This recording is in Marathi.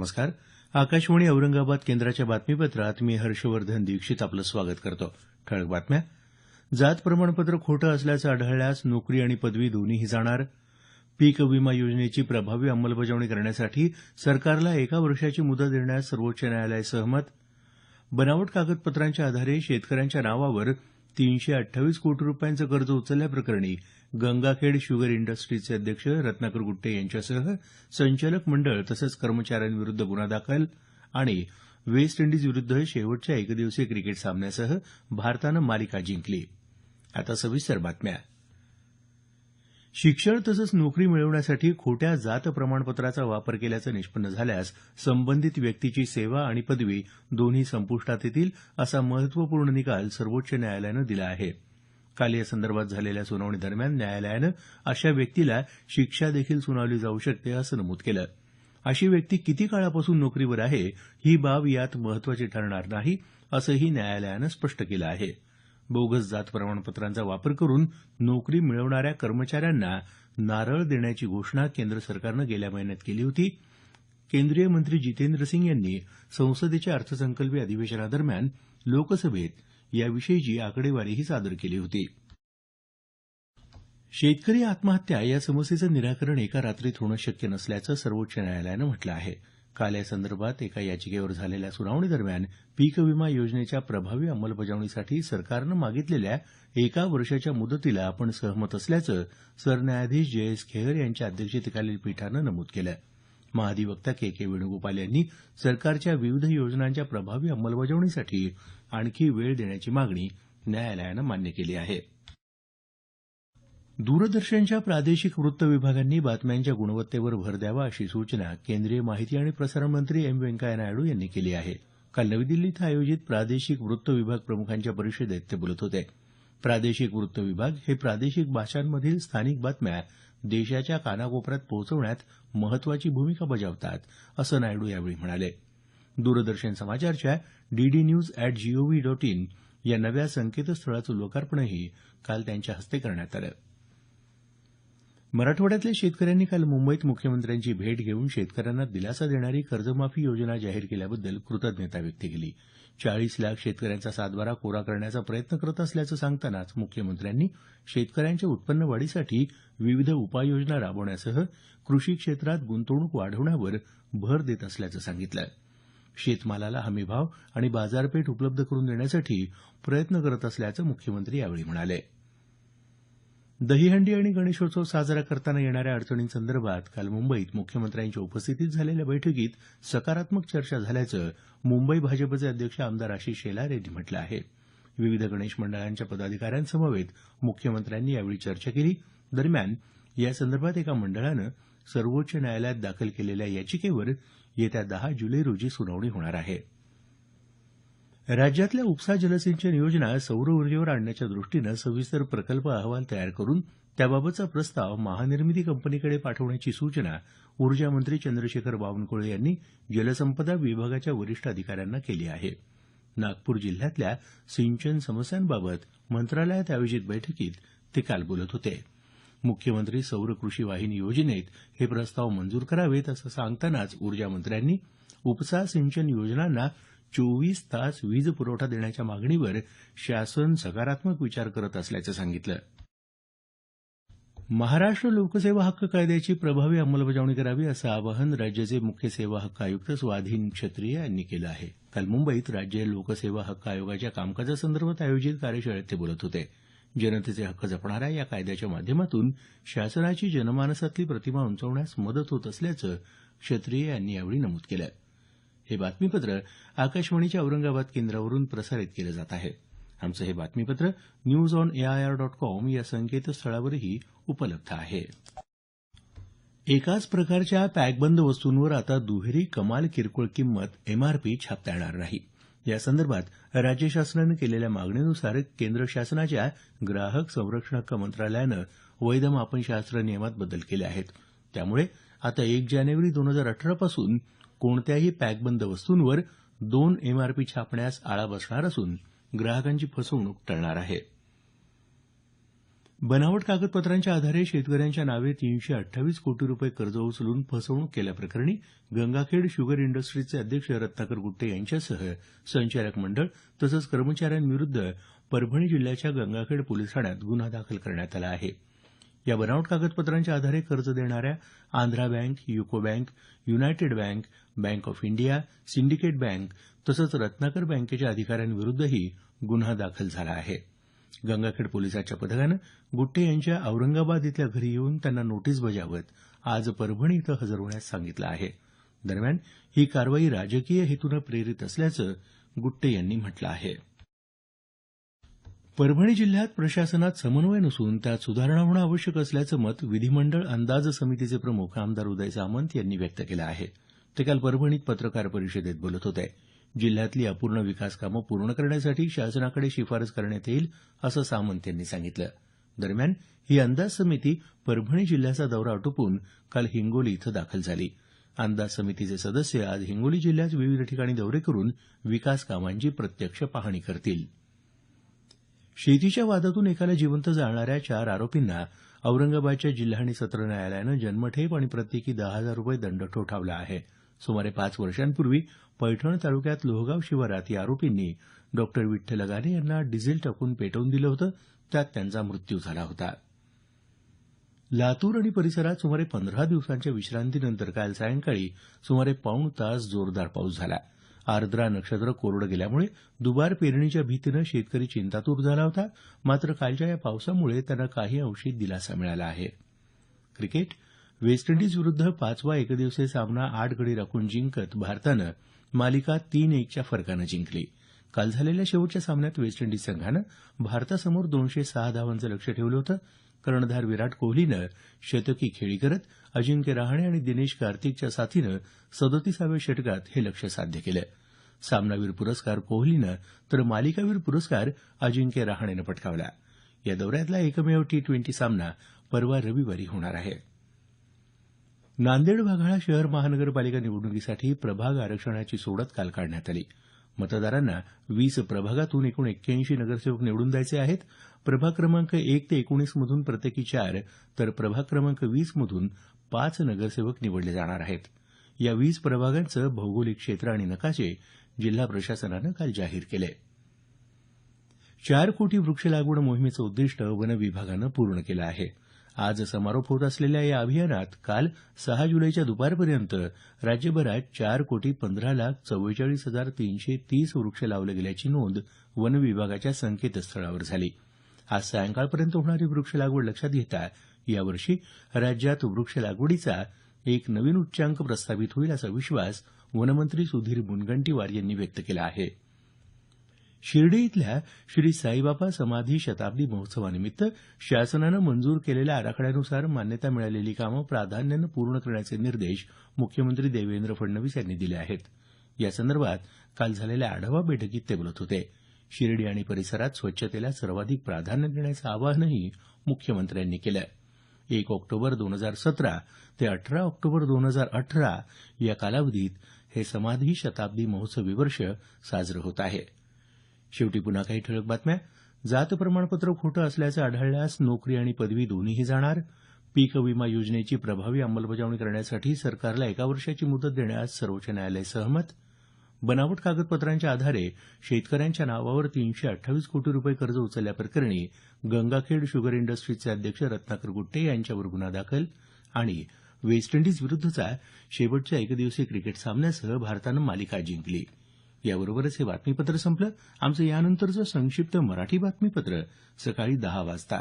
नमस्कार. आकाशवाणी औरंगाबाद केंद्राच्या बातमीपत्रात मी हर्षवर्धन दीक्षित आपलं स्वागत करतो. ठळक बातम्या. जात प्रमाणपत्र खोटं असल्याचं आढळल्यास नोकरी आणि पदवी दोन्हीही जाणार. पीक विमा योजनेची प्रभावी अंमलबजावणी करण्यासाठी सरकारला 1 वर्षाची मुदत देण्यास सर्वोच्च न्यायालय सहमत. बनावट कागदपत्रांच्या आधारे शेतकऱ्यांच्या नावावर 328 कोटी रुपयांचं कर्ज उचलल्याप्रकरणी गंगाखेड शुगर इंडस्ट्रीजचे अध्यक्ष रत्नाकर गुट्टे यांच्यासह संचालक मंडळ तसंच कर्मचाऱ्यांविरुद्ध गुन्हा दाखल. आणि वेस्ट इंडीजविरुद्ध शेवटच्या एकदिवसीय क्रिकेट सामन्यासह भारतानं मालिका जिंकली. आता सविस्तर बातम्या. शिक्षण तसंच नोकरी मिळवण्यासाठी खोट्या जात प्रमाणपत्राचा वापर केल्याचं निष्पन्न झाल्यास संबंधित व्यक्तीची सेवा आणि पदवी दोन्ही संपुष्टात येतील असा महत्त्वपूर्ण निकाल सर्वोच्च न्यायालयानं दिला आहे. काल यासंदर्भात झालेल्या सुनावणीदरम्यान न्यायालयानं अशा व्यक्तीला शिक्षा देखील सुनावली जाऊ शकते असं नमूद केलं. अशी व्यक्ती किती काळापासून नोकरीवर आहे ही बाब यात महत्त्वाची ठरणार नाही असंही न्यायालयानं स्पष्ट केलं आहे. बोगस जात प्रमाणपत्रांचा वापर करून नोकरी मिळवणाऱ्या कर्मचाऱ्यांना नारळ देण्याची घोषणा केंद्र सरकारनं गेल्या महिन्यात केली होती. केंद्रीय मंत्री जितेंद्र सिंग यांनी संसदेच्या अर्थसंकल्पीय अधिवेशनादरम्यान लोकसभेत याविषयीची आकडेवारीही सादर केली होती. शेतकरी आत्महत्या या समस्येचं निराकरण एका रात्रीत होणं शक्य नसल्याचं सर्वोच्च न्यायालयानं म्हटलं आहे. काल यासंदर्भात एका याचिकेवर झालेल्या सुनावणीदरम्यान पीक विमा योजनेच्या प्रभावी अंमलबजावणीसाठी सरकारनं मागितलेल्या 1 वर्षाच्या मुदतीला आपण सहमत असल्याचं सरन्यायाधीश जयेश खेर यांच्या अध्यक्षतेखालील पीठानं नमूद केलं. महाधिवक्ता के वेणुगोपाल यांनी सरकारच्या विविध योजनांच्या प्रभावी अंमलबजावणीसाठी आणखी वेळ देण्याची मागणी न्यायालयानं मान्य केली आहे. दूरदर्शनच्या प्रादेशिक वृत्त विभागांनी बातम्यांच्या गुणवत्तेवर भर द्यावा अशी सूचना केंद्रीय माहिती आणि प्रसारण मंत्री एम व्यंकय्या नायडू यांनी केली आहे. काल नवी दिल्ली इथं आयोजित प्रादेशिक वृत्त विभाग प्रमुखांच्या परिषदेत ते बोलत होते. प्रादेशिक वृत्त विभाग हे प्रादेशिक भाषांमधील स्थानिक बातम्या देशाच्या कानाकोपऱ्यात पोहोचवण्यात महत्त्वाची भूमिका बजावतात असं नायडू यावेळी म्हणाले. दूरदर्शन समाचारच्या ddnews@gov.in या नव्या संकेतस्थळाचं लोकार्पणही काल त्यांच्या हस्ते करण्यात आलं. मराठवाड्यातल्या शेतकऱ्यांनी काल मुंबईत मुख्यमंत्र्यांची भेट घेऊन शेतकऱ्यांना दिलासा देणारी कर्जमाफी योजना जाहीर केल्याबद्दल कृतज्ञता व्यक्त केली. 40 लाख शेतकऱ्यांचा सातबारा कोरा करण्याचा प्रयत्न करत असल्याचं सांगतानाच मुख्यमंत्र्यांनी शेतकऱ्यांच्या उत्पन्न वाढीसाठी विविध उपाययोजना राबवण्यासह कृषी क्षेत्रात गुंतवणूक वाढवण्यावर भर देत असल्याचं सांगितलं. शेतमालाला हमीभाव आणि बाजारपेठ उपलब्ध करून देण्यासाठी प्रयत्न करत असल्याचं मुख्यमंत्री यावेळी म्हणाले. दहीहंडी आणि गणेशोत्सव साजरा करताना येणाऱ्या अडचणींसंदर्भात काल मुंबईत मुख्यमंत्र्यांच्या उपस्थितीत झालेल्या बैठकीत सकारात्मक चर्चा झाल्याचं मुंबई भाजपचे अध्यक्ष आमदार आशिष शेलार यांनी म्हटलं आहे. विविध गणेश मंडळांच्या पदाधिकाऱ्यांसमवेत मुख्यमंत्र्यांनी यावेळी चर्चा केली. दरम्यान यासंदर्भात एका मंडळानं सर्वोच्च न्यायालयात दाखल केलेल्या याचिकेवर येत्या 10 जुलै रोजी सुनावणी होणार आहे. राज्यातल्या उपसा जलसिंचन योजना सौर ऊर्जेवर आणण्याच्या दृष्टीनं सविस्तर प्रकल्प अहवाल तयार करून त्याबाबतचा प्रस्ताव महानिर्मिती कंपनीकडे पाठवण्याची सूचना ऊर्जा मंत्री चंद्रशेखर बावनकुळे यांनी जलसंपदा विभागाच्या वरिष्ठ अधिकाऱ्यांना केली आहे. नागपूर जिल्ह्यातल्या सिंचन समस्यांबाबत मंत्रालयात आयोजित बैठकीत ते काल बोलत होते. मुख्यमंत्री सौर कृषी वाहिनी योजनेत हे प्रस्ताव मंजूर करावेत असं सांगतानाच ऊर्जा मंत्र्यांनी उपसा सिंचन योजनांना 24 तास वीज पुरवठा देण्याच्या मागणीवर शासन सकारात्मक विचार करत असल्याचं सांगितलं. महाराष्ट्र लोकसेवा हक्क कायद्याची प्रभावी अंमलबजावणी करावी असं आवाहन राज्याचे मुख्य सेवा हक्क आयुक्त स्वाधीन क्षत्रिय यांनी केलं आहे. काल मुंबईत राज्य लोकसेवा हक्क आयोगाच्या कामकाजासंदर्भात आयोजित कार्यशाळेत ते बोलत होते. जनतेचे हक्क जपणाऱ्या या कायद्याच्या माध्यमातून शासनाची जनमानसातली प्रतिमा उंचावण्यास मदत होत असल्याचं क्षत्रिय यांनी यावेळी नमूद केलं. हे बातमीपत्र आकाशवाणीच्या औरंगाबाद केंद्रावरून प्रसारित केलं जात आहे. आमचं हे बातमीपत्र newsonair.com या संकेतस्थळावरही उपलब्ध आहे. एकाच प्रकारच्या पॅकबंद वस्तूंवर आता दुहेरी कमाल किरकोळ किंमत एमआरपी छापता येणार नाही. यासंदर्भात राज्य शासनानं केलेल्या मागणीनुसार केंद्र शासनाच्या ग्राहक संरक्षण हक्क मंत्रालयानं वैध मापनशास्त्र नियमात बदल केले आहेत. त्यामुळे आता 1 जानेवारी 2018 पासून कोणत्याही पॅकबंद वस्तूंवर 2 एमआरपी छापण्यास आळा बसणार असून ग्राहकांची फसवणूक टळणार आहे. बनावट कागदपत्रांच्या आधारे शेतकऱ्यांच्या नावे 328 कोटी रुपये कर्ज उचलून फसवणूक केल्याप्रकरणी गंगाखेड शुगर इंडस्ट्रीजचे अध्यक्ष रत्नाकर गुट्टे यांच्यासह संचालक मंडळ तसंच कर्मचाऱ्यांविरुद्ध परभणी जिल्ह्याच्या गंगाखेड पोलीस ठाण्यात गुन्हा दाखल करण्यात आला आहे. या बनावट कागदपत्रांच्या आधारे कर्ज देणाऱ्या Andhra bank, UCO bank, United bank, bank of India, syndicate bank तसंच रत्नाकर बँकेच्या अधिकाऱ्यांविरुद्धही गुन्हा दाखल झाला आहे. गंगाखेड पोलिसांच्या पथकानं गुट्टे यांच्या औरंगाबाद इथल्या घरी येऊन त्यांना नोटीस बजावत आज परभणी इथं हजर होण्यास सांगितलं आहे. दरम्यान ही कारवाई राजकीय हेतूनं प्रेरित असल्याचं गुट्टे यांनी म्हटलं आहे. परभणी जिल्ह्यात प्रशासनात समन्वय नसून त्यात सुधारणा होणं आवश्यक असल्याचं मत विधिमंडळ अंदाज समितीचे प्रमुख आमदार उदय सामंत यांनी व्यक्त केलं आहे. ते काल परभणीत पत्रकार परिषदेत बोलत होते. जिल्ह्यातली अपूर्ण विकास कामं पूर्ण करण्यासाठी शासनाकडे शिफारस करण्यात येईल असं सामंत यांनी सांगितलं. दरम्यान ही अंदाज समिती परभणी जिल्ह्याचा दौरा आटोपून काल हिंगोली इथं दाखल झाली. अंदाज समितीचे सदस्य आज हिंगोली जिल्ह्यात विविध ठिकाणी दौरे करून विकास कामांची प्रत्यक्ष पाहणी करतील. शेतीच्या वादातून एकाला जिवंत जाळणाऱ्या 4 आरोपींना औरंगाबादच्या जिल्हा आणि सत्र न्यायालयानं जन्मठेप आणि प्रत्येकी 10,000 रुपये दंड ठोठावला आहे. सुमारे 5 वर्षांपूर्वी पैठण तालुक्यात लोहगाव शिवारात या आरोपींनी डॉ. विठ्ठल लगाने यांना डिझेल टाकून पेटवून दिलं होतं. त्यात त्यांचा मृत्यू झाला होता. लातूर आणि परिसरात सुमारे 15 दिवसांच्या विश्रांतीनंतर काल सायंकाळी सुमारे पाऊण तास जोरदार पाऊस झाला. आर्द्रा नक्षत्र कोरडं गेल्यामुळे दुबार पेरणीच्या भीतीनं शेतकरी चिंतातूर झाला होता. मात्र कालच्या या पावसामुळे त्यांना काही अंशी दिलासा मिळाला आहे. क्रिकेट वेस्ट इंडिज विरुद्ध 5वा एकदिवसीय सामना 8 गडी राखून जिंकत भारतानं मालिका 3-1च्या फरकानं जिंकली. काल झालेल्या शेवटच्या सामन्यात वेस्ट इंडिज संघानं भारतासमोर 206 धावांचं लक्ष्य ठेवलं होतं. कर्णधार विराट कोहलीनं शतकी खेळी करत अजिंक्य रहाणे आणि दिनेश कार्तिकच्या साथीनं 37व्या षटकात हे लक्ष्य साध्य केलं. सामनावीर पुरस्कार कोहलीनं तर मालिकावीर पुरस्कार अजिंक्य रहाणेनं पटकावला. या दौऱ्यातला एकमेव T20 सामना परवा रविवारी होणार आहे. नांदेड वाघाळा शहर महानगरपालिका निवडणुकीसाठी प्रभाग आरक्षणाची सोडत काल काढण्यात आली. मतदारांना 20 प्रभागातून एकूण 81 नगरसेवक निवडून द्यायचे आहेत. प्रभाग क्रमांक 1 ते 19 मधून प्रत्येकी 4 तर प्रभाग क्रमांक 20 मधून 5 नगरसेवक निवडले जाणार आहेत. या 20 प्रभागांचं भौगोलिक क्षेत्र आणि नकाशे जिल्हा प्रशासनानं काल जाहीर केले. 4 कोटी वृक्ष लागवड मोहिमेचं उद्दिष्ट वन विभागानं पूर्ण केलं आहे. आज समारोप होत असलेल्या या अभियानात काल 6 जुलैच्या दुपारपर्यंत राज्यभरात 4,15,44,330 वृक्ष लावले गेल्याची नोंद वन विभागाच्या संकेतस्थळावर झाली. आज सायंकाळपर्यंत होणारी वृक्ष लागवड लक्षात घेता यावर्षी राज्यात वृक्ष लागवडीचा एक नवीन उच्चांक प्रस्थापित होईल असा विश्वास वनमंत्री सुधीर मुनगंटीवार यांनी व्यक्त केला आहे. शिर्डी इथल्या श्री साईबाबा समाधी शताब्दी महोत्सवानिमित्त शासनानं मंजूर केलेल्या आराखड्यानुसार मान्यता मिळालेली कामं प्राधान्यानं पूर्ण करण्याचे निर्देश मुख्यमंत्री देवेंद्र फडणवीस यांनी दिले आहेत. यासंदर्भात काल झालेल्या आढावा बैठकीत ते बोलत होते. शिर्डी आणि परिसरात स्वच्छतेला सर्वाधिक प्राधान्य देण्याचं आवाहनही मुख्यमंत्र्यांनी केलं. 1 ऑक्टोबर 2017 ते 18 ऑक्टोबर 2018 या कालावधीत हे समाधी शताब्दी महोत्सवी वर्ष साजरं होत आहे. शेवटी पुन्हा काही ठळक बातम्या. जात प्रमाणपत्र खोटं असल्याचं आढळल्यास नोकरी आणि पदवी दोन्हीही जाणार. पीक विमा योजनेची प्रभावी अंमलबजावणी करण्यासाठी सरकारला 1 वर्षाची मुदत देण्यास सर्वोच्च न्यायालय सहमत. बनावट कागदपत्रांच्या आधारे शेतकऱ्यांच्या नावावर 328 कोटी रुपये कर्ज उचलल्याप्रकरणी गंगाखेड शुगर इंडस्ट्रीजचे अध्यक्ष रत्नाकर गुट्टे यांच्यावर गुन्हा दाखल. आणि वेस्ट इंडिज विरुद्धचा शेवटच्या एकदिवसीय क्रिकेट सामन्यासह भारतानं मालिका जिंकली. याबरोबरच हे बातमीपत्र संपलं. आमचं यानंतरचं संक्षिप्त मराठी बातमीपत्र सकाळी 10 वाजता.